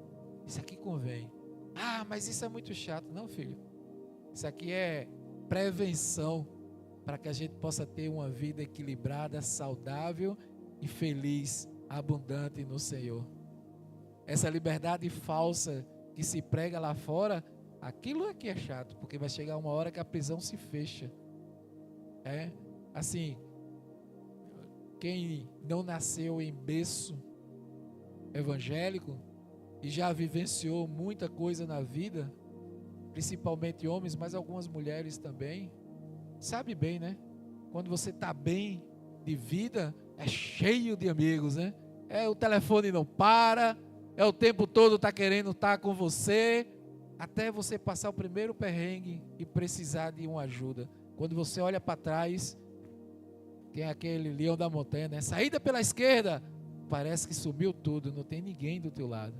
Isso aqui convém. Ah, mas isso é muito chato. Não, filho. Isso aqui é prevenção para que a gente possa ter uma vida equilibrada, saudável e feliz, abundante no Senhor. Essa liberdade falsa que se prega lá fora, aquilo aqui é chato, porque vai chegar uma hora que a prisão se fecha. Assim, quem não nasceu em berço evangélico e já vivenciou muita coisa na vida, principalmente homens, mas algumas mulheres também, sabe bem, né? Quando você está bem de vida, é cheio de amigos, né? O telefone não para, o tempo todo tá querendo estar com você, até você passar o primeiro perrengue e precisar de uma ajuda. Quando você olha para trás, tem aquele leão da montanha, né? Saída pela esquerda, parece que sumiu tudo, não tem ninguém do teu lado.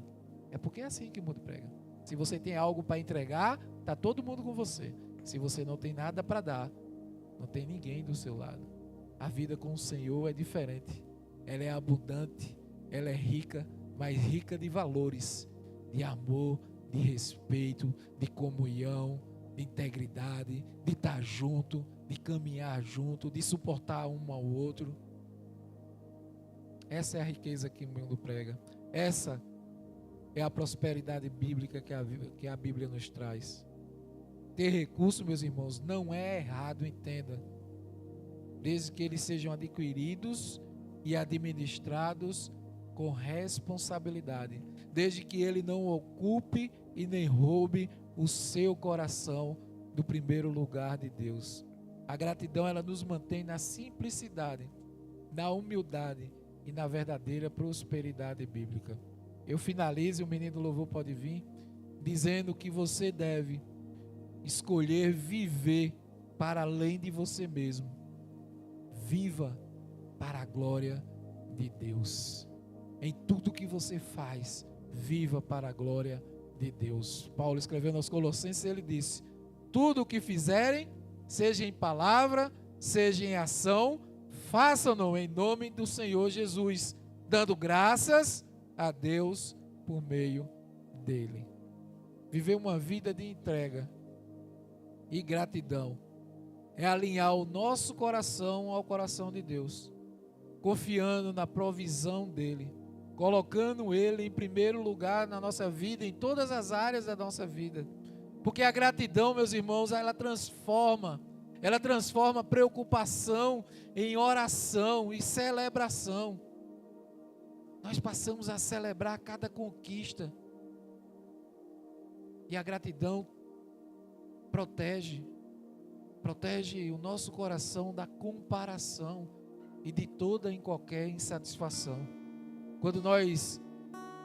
É porque é assim que o mundo prega. Se você tem algo para entregar, tá todo mundo com você. Se você não tem nada para dar, não tem ninguém do seu lado. A vida com o Senhor é diferente. Ela é abundante, ela é rica, mas rica de valores, de amor, de respeito, de comunhão, de integridade, de estar junto, de caminhar junto, de suportar um ao outro. Essa é a riqueza que o mundo prega. Essa é a prosperidade bíblica que a Bíblia nos traz. Ter recursos, meus irmãos, não é errado, entenda. Desde que eles sejam adquiridos e administrados com responsabilidade. Desde que ele não ocupe e nem roube o seu coração do primeiro lugar de Deus. A gratidão, ela nos mantém na simplicidade, na humildade e na verdadeira prosperidade bíblica. Eu finalizo, o menino do louvor pode vir, dizendo que você deve escolher viver para além de você mesmo. Viva para a glória de Deus. Em tudo que você faz, viva para a glória de Deus. Paulo escrevendo aos Colossenses, ele disse: tudo o que fizerem, seja em palavra, seja em ação, façam-no em nome do Senhor Jesus, dando graças a Deus por meio dele. Viver uma vida de entrega e gratidão é alinhar o nosso coração ao coração de Deus, confiando na provisão dele, colocando ele em primeiro lugar na nossa vida, em todas as áreas da nossa vida. Porque a gratidão, meus irmãos, ela transforma preocupação em oração e celebração. Nós passamos a celebrar cada conquista. E a gratidão protege o nosso coração da comparação e de toda e qualquer insatisfação. Quando nós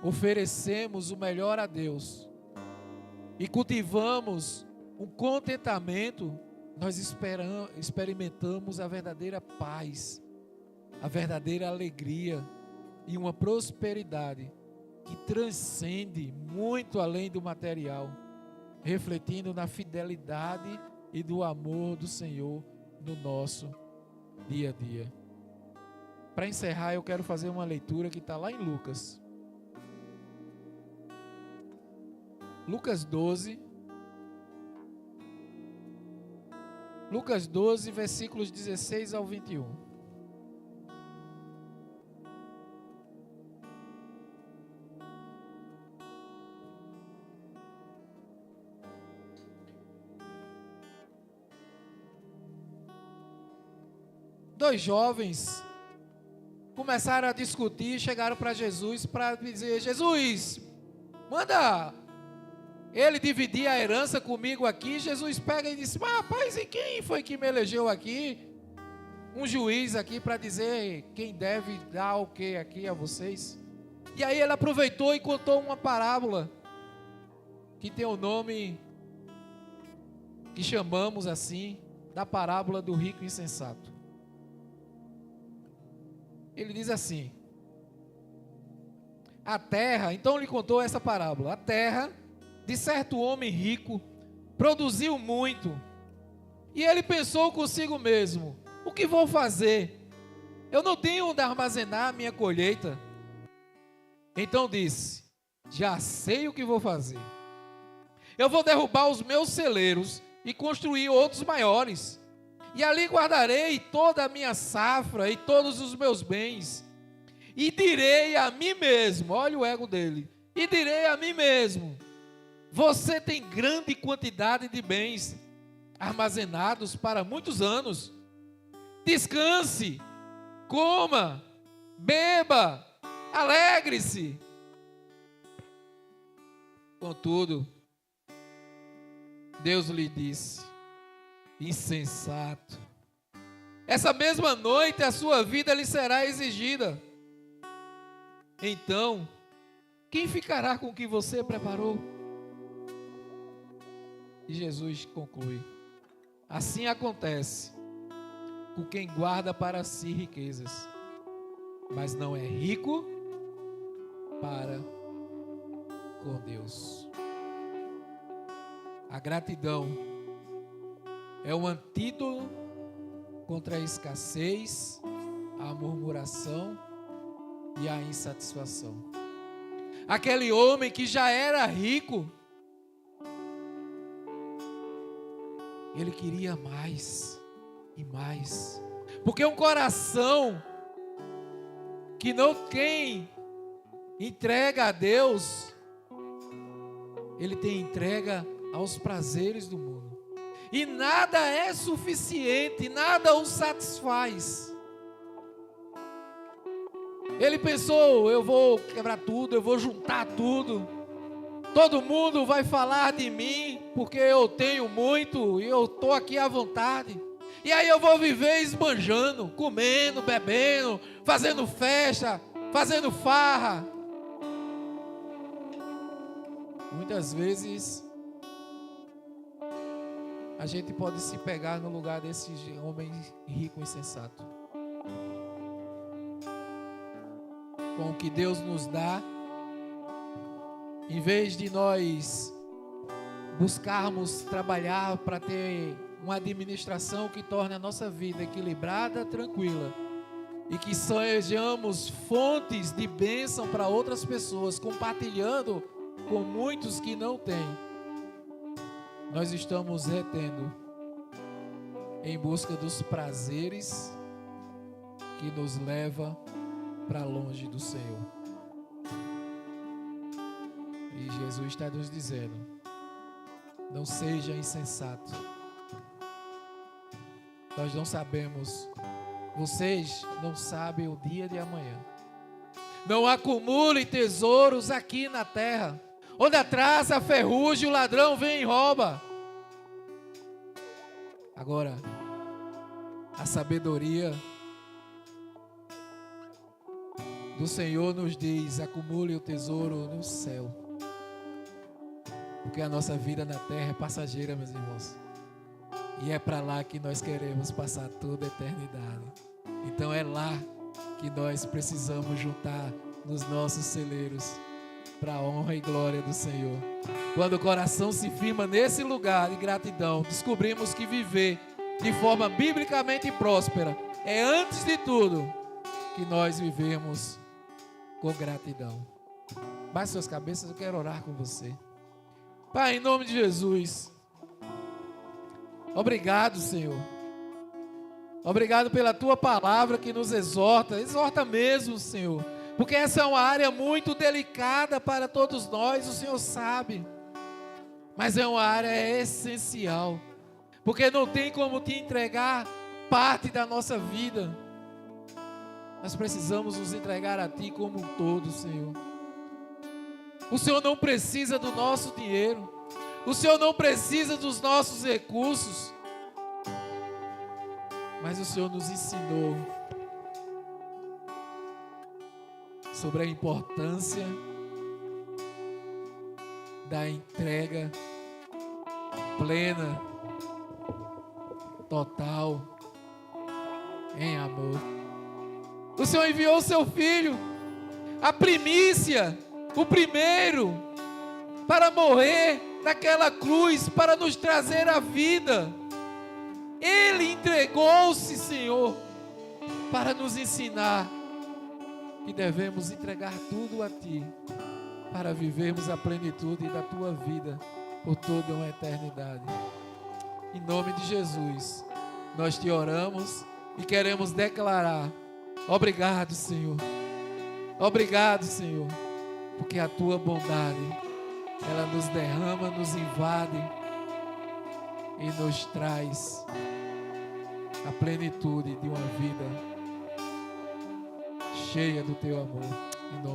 oferecemos o melhor a Deus e cultivamos um contentamento, nós experimentamos a verdadeira paz, a verdadeira alegria e uma prosperidade que transcende muito além do material, refletindo na fidelidade e do amor do Senhor no nosso dia a dia. Para encerrar, eu quero fazer uma leitura que está lá em Lucas. Lucas 12. Lucas 12, versículos 16 ao 21. Dois jovens começaram a discutir, chegaram para Jesus para dizer: Jesus, manda ele dividir a herança comigo aqui. Jesus pega e disse: mas rapaz, e quem foi que me elegeu aqui? Um juiz aqui para dizer quem deve dar o que aqui a vocês. E aí ele aproveitou e contou uma parábola que tem o nome que chamamos assim, da parábola do rico insensato. Ele diz assim: A terra, então lhe contou essa parábola. A terra de certo homem rico produziu muito. E ele pensou consigo mesmo: o que vou fazer? Eu não tenho onde armazenar a minha colheita. Então disse: já sei o que vou fazer. Eu vou derrubar os meus celeiros e construir outros maiores. E ali guardarei toda a minha safra e todos os meus bens. E direi a mim mesmo, olha o ego dele, e direi a mim mesmo: você tem grande quantidade de bens armazenados para muitos anos. Descanse, coma, beba, alegre-se. Contudo, Deus lhe disse: insensato, essa mesma noite a sua vida lhe será exigida. Então, quem ficará com o que você preparou? E Jesus conclui: assim acontece com quem guarda para si riquezas, mas não é rico para com Deus. A gratidão é um antídoto contra a escassez, a murmuração e a insatisfação. Aquele homem que já era rico, ele queria mais e mais, porque um coração que não tem entrega a Deus, ele tem entrega aos prazeres do mundo, e nada é suficiente, nada o satisfaz. Ele pensou: eu vou quebrar tudo, eu vou juntar tudo, todo mundo vai falar de mim, porque eu tenho muito e eu estou aqui à vontade. E aí eu vou viver esbanjando, comendo, bebendo, fazendo festa, fazendo farra. Muitas vezes a gente pode se pegar no lugar desse homem rico e insensato. Com o que Deus nos dá, em vez de nós buscarmos trabalhar para ter uma administração que torne a nossa vida equilibrada, tranquila, e que sejamos fontes de bênção para outras pessoas, compartilhando com muitos que não têm, nós estamos retendo em busca dos prazeres que nos leva para longe do Senhor. E Jesus está nos dizendo: não seja insensato. Nós não sabemos, vocês não sabem o dia de amanhã. Não acumulem tesouros aqui na terra, onde atrás a ferrugem, o ladrão vem e rouba. Agora, a sabedoria do Senhor nos diz: acumule o tesouro no céu, porque a nossa vida na terra é passageira, meus irmãos, e é para lá que nós queremos passar toda a eternidade. Então é lá que nós precisamos juntar nos nossos celeiros, para a honra e glória do Senhor. Quando o coração se firma nesse lugar de gratidão, descobrimos que viver de forma biblicamente próspera é, antes de tudo, que nós vivemos com gratidão. Baixe suas cabeças, eu quero orar com você. Pai, em nome de Jesus, obrigado, Senhor. Obrigado pela Tua palavra que nos exorta. Exorta mesmo, Senhor, porque essa é uma área muito delicada para todos nós, o Senhor sabe. Mas é uma área essencial, porque não tem como te entregar parte da nossa vida. Nós precisamos nos entregar a Ti como um todo, Senhor. O Senhor não precisa do nosso dinheiro, o Senhor não precisa dos nossos recursos, mas o Senhor nos ensinou sobre a importância da entrega plena, total, em amor. O Senhor enviou o Seu Filho a primícia, o primeiro, para morrer naquela cruz, para nos trazer a vida. Ele entregou-se, Senhor, para nos ensinar que devemos entregar tudo a Ti, para vivermos a plenitude da Tua vida por toda uma eternidade. Em nome de Jesus, nós Te oramos e queremos declarar: obrigado, Senhor. Obrigado, Senhor, porque a Tua bondade, ela nos derrama, nos invade e nos traz a plenitude de uma vida cheia do Teu amor. Em nome